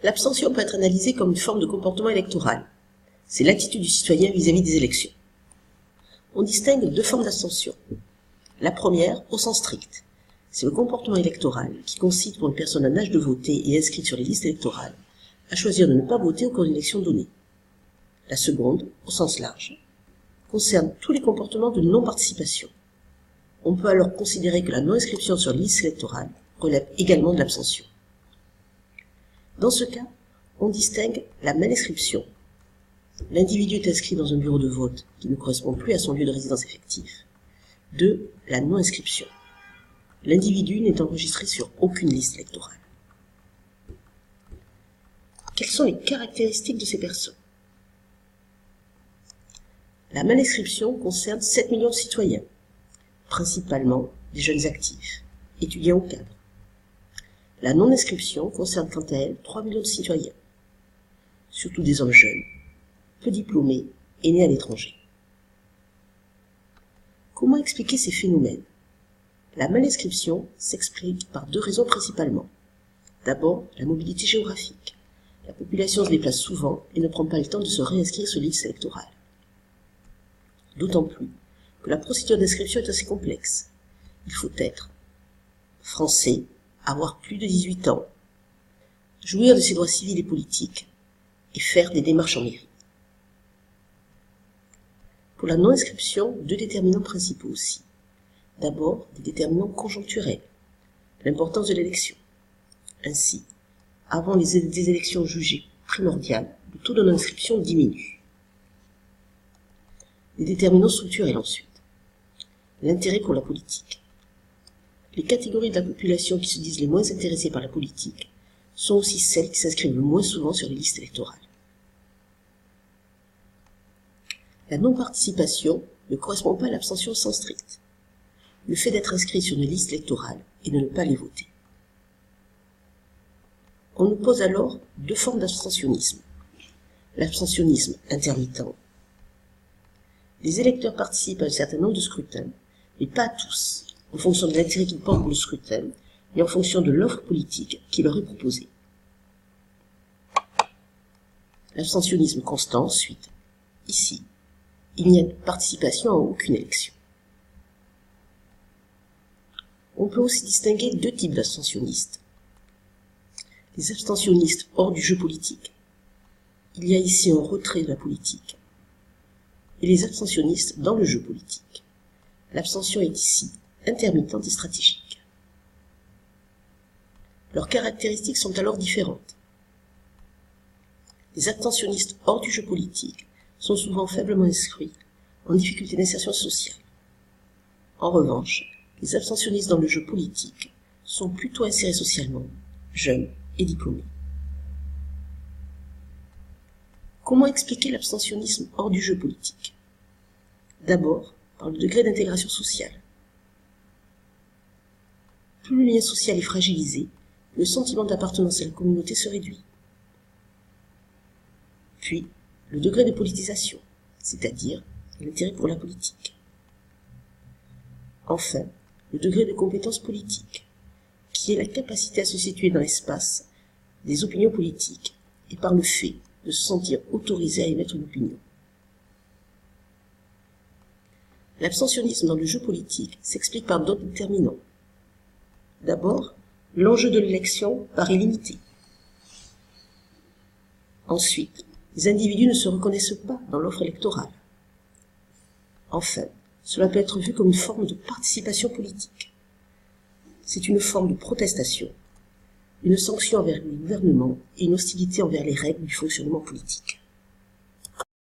L'abstention peut être analysée comme une forme de comportement électoral. C'est l'attitude du citoyen vis-à-vis des élections. On distingue deux formes d'abstention. La première, au sens strict, c'est le comportement électoral qui consiste pour une personne en âge de voter et inscrite sur les listes électorales à choisir de ne pas voter au cours d'une élection donnée. La seconde, au sens large, concerne tous les comportements de non-participation. On peut alors considérer que la non-inscription sur les listes électorales relève également de l'abstention. Dans ce cas, on distingue la mal-inscription. L'individu est inscrit dans un bureau de vote qui ne correspond plus à son lieu de résidence effectif. De la non-inscription. L'individu n'est enregistré sur aucune liste électorale. Quelles sont les caractéristiques de ces personnes? La mal-inscription concerne 7 millions de citoyens, principalement des jeunes actifs, étudiants ou cadres. La non-inscription concerne quant à elle 3 millions de citoyens, surtout des hommes jeunes, peu diplômés et nés à l'étranger. Comment expliquer ces phénomènes? La mal-inscription s'explique par deux raisons principalement. D'abord, la mobilité géographique. La population se déplace souvent et ne prend pas le temps de se réinscrire sur les listes électorales. D'autant plus que la procédure d'inscription est assez complexe. Il faut être français, avoir plus de 18 ans, jouir de ses droits civils et politiques, et faire des démarches en mairie. Pour la non-inscription, deux déterminants principaux aussi. D'abord, des déterminants conjoncturels, l'importance de l'élection. Ainsi, avant des élections jugées primordiales, le taux de non-inscription diminue. Des déterminants structurels ensuite. L'intérêt pour la politique. Les catégories de la population qui se disent les moins intéressées par la politique sont aussi celles qui s'inscrivent le moins souvent sur les listes électorales. La non-participation ne correspond pas à l'abstention au sens strict. Le fait d'être inscrit sur une liste électorale et de ne pas les voter. On oppose alors deux formes d'abstentionnisme. L'abstentionnisme intermittent. Les électeurs participent à un certain nombre de scrutins, mais pas à tous, en fonction de l'intérêt qu'ils portent pour le scrutin et en fonction de l'offre politique qui leur est proposée. L'abstentionnisme constant, ensuite. Ici, il n'y a de participation à aucune élection. On peut aussi distinguer deux types d'abstentionnistes. Les abstentionnistes hors du jeu politique. Il y a ici un retrait de la politique. Et les abstentionnistes dans le jeu politique. L'abstention est ici intermittente et stratégique. Leurs caractéristiques sont alors différentes. Les abstentionnistes hors du jeu politique sont souvent faiblement inscrits, en difficulté d'insertion sociale. En revanche, les abstentionnistes dans le jeu politique sont plutôt insérés socialement, jeunes et diplômés. Comment expliquer l'abstentionnisme hors du jeu politique? D'abord, par le degré d'intégration sociale. Plus le lien social est fragilisé, le sentiment d'appartenance à la communauté se réduit. Puis, le degré de politisation, c'est-à-dire l'intérêt pour la politique. Enfin, le degré de compétence politique, qui est la capacité à se situer dans l'espace des opinions politiques et par le fait de se sentir autorisé à émettre une opinion. L'abstentionnisme dans le jeu politique s'explique par d'autres déterminants. D'abord, l'enjeu de l'élection paraît limité. Ensuite, les individus ne se reconnaissent pas dans l'offre électorale. Enfin, cela peut être vu comme une forme de participation politique. C'est une forme de protestation, une sanction envers le gouvernement et une hostilité envers les règles du fonctionnement politique.